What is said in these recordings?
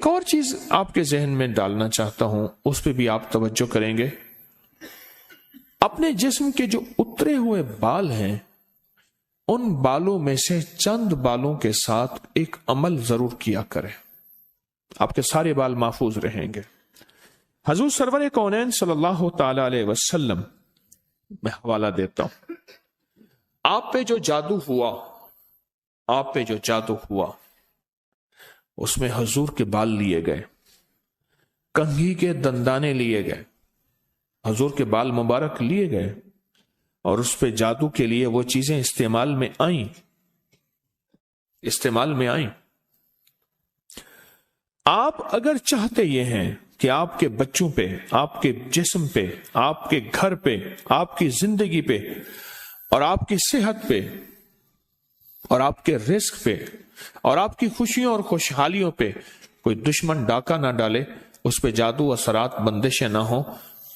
ایک اور چیز آپ کے ذہن میں ڈالنا چاہتا ہوں، اس پہ بھی آپ توجہ کریں گے۔ اپنے جسم کے جو اترے ہوئے بال ہیں، ان بالوں میں سے چند بالوں کے ساتھ ایک عمل ضرور کیا کریں، آپ کے سارے بال محفوظ رہیں گے۔ حضور سرور کونین صلی اللہ تعالی علیہ وسلم، میں حوالہ دیتا ہوں، آپ پہ جو جادو ہوا اس میں حضور کے بال لیے گئے، کنگھی کے دندانے لیے گئے، حضور کے بال مبارک لیے گئے، اور اس پہ جادو کے لیے وہ چیزیں استعمال میں آئیں۔ آپ اگر چاہتے یہ ہیں کہ آپ کے بچوں پہ، آپ کے جسم پہ، آپ کے گھر پہ، آپ کی زندگی پہ، اور آپ کی صحت پہ، اور آپ کے رزق پہ، اور آپ کی خوشیوں اور خوشحالیوں پہ کوئی دشمن ڈاکہ نہ ڈالے، اس پہ جادو اثرات بندشیں نہ ہوں،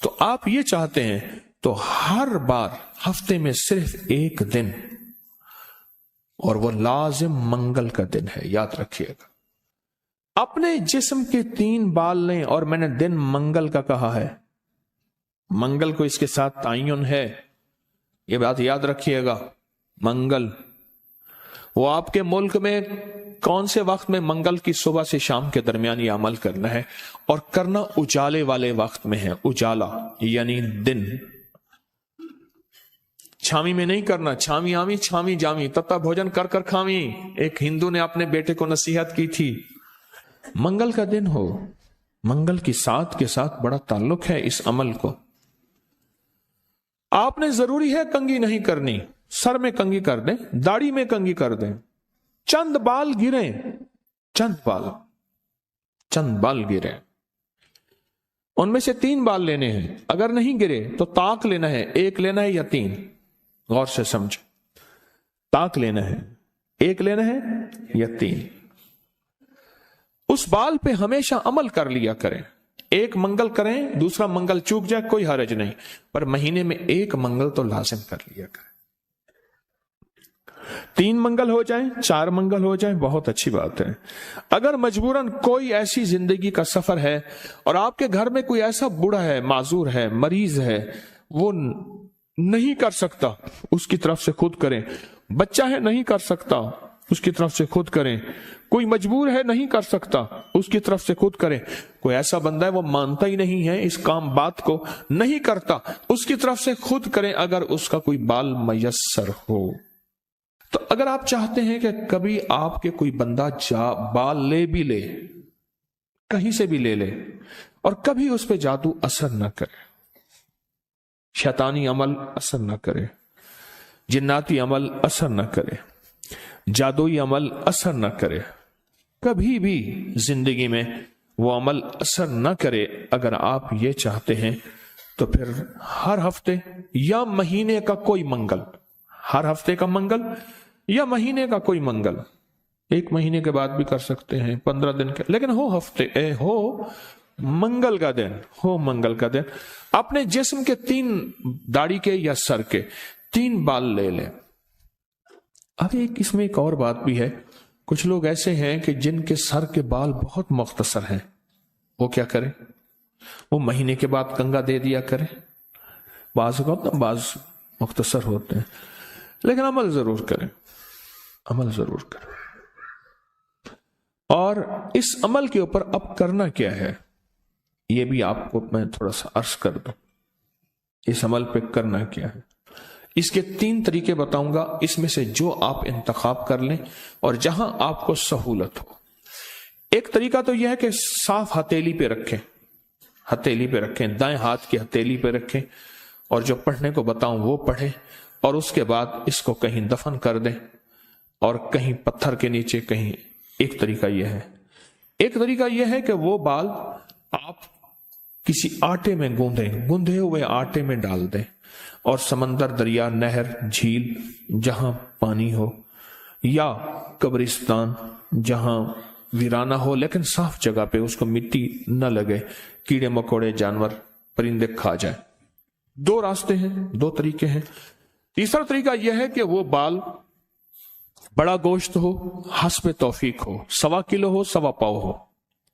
تو آپ یہ چاہتے ہیں تو ہر بار ہفتے میں صرف ایک دن، اور وہ لازم منگل کا دن ہے، یاد رکھیے گا، اپنے جسم کے 3 بال لیں، اور میں نے دن منگل کا کہا ہے، منگل کو اس کے ساتھ تعین ہے، یہ بات یاد رکھیے گا۔ منگل، وہ آپ کے ملک میں کون سے وقت میں منگل کی صبح سے شام کے درمیان یہ عمل کرنا ہے، اور کرنا اجالے والے وقت میں ہے، اجالا یعنی دن، چھامی میں نہیں کرنا، چھامی آمی چھامی جامی تتا بھوجن کر کر کھامی، ایک ہندو نے اپنے بیٹے کو نصیحت کی تھی۔ منگل کا دن ہو، منگل کی ساتھ کے ساتھ بڑا تعلق ہے اس عمل کو۔ آپ نے ضروری ہے کنگھی نہیں کرنی، سر میں کنگھی کر دیں، داڑھی میں کنگھی کر دیں، چند بال گریں، چند بال گریں، ان میں سے 3 بال لینے ہیں، اگر نہیں گرے تو طاق لینا ہے، 1 لینا ہے یا 3، غور سے سمجھ، طاق لینا ہے، 1 لینا ہے یا 3، اس بال پہ ہمیشہ عمل کر لیا کریں، 1 منگل کریں، دوسرا منگل چوک جائے کوئی حرج نہیں، پر مہینے میں 1 منگل تو لازم کر لیا کریں، 3 منگل ہو جائیں، 4 منگل ہو جائیں، بہت اچھی بات ہے۔ اگر مجبوراً کوئی ایسی زندگی کا سفر ہے اور آپ کے گھر میں کوئی ایسا بوڑھا ہے، معذور ہے، مریض ہے، وہ نہیں کر سکتا، اس کی طرف سے خود کریں، بچہ ہے نہیں کر سکتا، اس کی طرف سے خود کریں، کوئی مجبور ہے نہیں کر سکتا، اس کی طرف سے خود کریں، کوئی ایسا بندہ ہے وہ مانتا ہی نہیں ہے اس کام بات کو، نہیں کرتا، اس کی طرف سے خود کریں اگر اس کا کوئی بال میسر ہو۔ تو اگر آپ چاہتے ہیں کہ کبھی آپ کے کوئی بندہ بال لے بھی لے، کہیں سے بھی لے لے، اور کبھی اس پہ جادو اثر نہ کرے، شیطانی عمل اثر نہ کرے، جناتی عمل اثر نہ کرے، جادوئی عمل اثر نہ کرے، کبھی بھی زندگی میں وہ عمل اثر نہ کرے، اگر آپ یہ چاہتے ہیں تو پھر ہر ہفتے یا مہینے کا کوئی منگل، ہر ہفتے کا منگل یا مہینے کا کوئی منگل، 1 مہینے کے بعد بھی کر سکتے ہیں، 15 دن کے، لیکن ہو منگل کا دن، ہو منگل کا دن، اپنے جسم کے 3 داڑھی کے یا سر کے 3 بال لے لیں۔ اب اس میں ایک اور بات بھی ہے، کچھ لوگ ایسے ہیں کہ جن کے سر کے بال بہت مختصر ہیں، وہ کیا کریں؟ وہ مہینے کے بعد کنگا دے دیا کریں، بعض مختصر ہوتے ہیں، لیکن عمل ضرور کریں، عمل ضرور کریں۔ اور اس عمل کے اوپر اب کرنا کیا ہے، یہ بھی آپ کو میں تھوڑا سا عرض کر دوں، اس عمل پہ کرنا کیا ہے۔ اس کے 3 طریقے بتاؤں گا، اس میں سے جو آپ انتخاب کر لیں اور جہاں آپ کو سہولت ہو۔ ایک طریقہ تو یہ ہے کہ صاف ہتھیلی پہ رکھیں، ہتھیلی پہ رکھیں، دائیں ہاتھ کی ہتھیلی پہ رکھیں، اور جو پڑھنے کو بتاؤں وہ پڑھیں، اور اس کے بعد اس کو کہیں دفن کر دیں، اور کہیں پتھر کے نیچے کہیں۔ ایک طریقہ یہ ہے۔ ایک طریقہ یہ ہے کہ وہ بال آپ کسی آٹے میں گوندھے ہوئے آٹے میں ڈال دیں، اور سمندر، دریا، نہر، جھیل جہاں پانی ہو، یا قبرستان جہاں ویرانہ ہو لیکن صاف جگہ پہ، اس کو مٹی نہ لگے، کیڑے مکوڑے، جانور، پرندے کھا جائیں۔ 2 راستے ہیں، 2 طریقے ہیں۔ تیسرا طریقہ یہ ہے کہ وہ بال بڑا گوشت ہو، حسب توفیق ہو، 1.25 کلو ہو، 1.25 پاؤ ہو،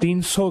300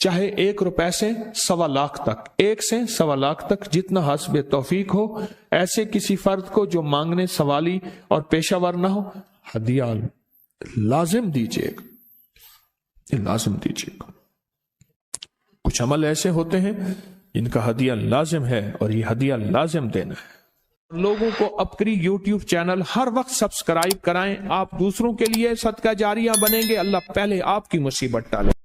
چاہے 1 روپے سے 1.25 لاکھ تک، 1 سے 1.25 لاکھ تک، جتنا حسب توفیق ہو، ایسے کسی فرد کو جو مانگنے سوالی اور پیشہ ور نہ ہو، ہدیہ لازم دیجیے گا، لازم دیجیے گا۔ کچھ عمل ایسے ہوتے ہیں جن کا ہدیہ لازم ہے، اور یہ ہدیہ لازم دینا ہے۔ لوگوں کو اپنی یوٹیوب چینل ہر وقت سبسکرائب کرائیں، آپ دوسروں کے لیے صدقہ جاریہ بنیں گے، اللہ پہلے آپ کی مصیبت ٹالے۔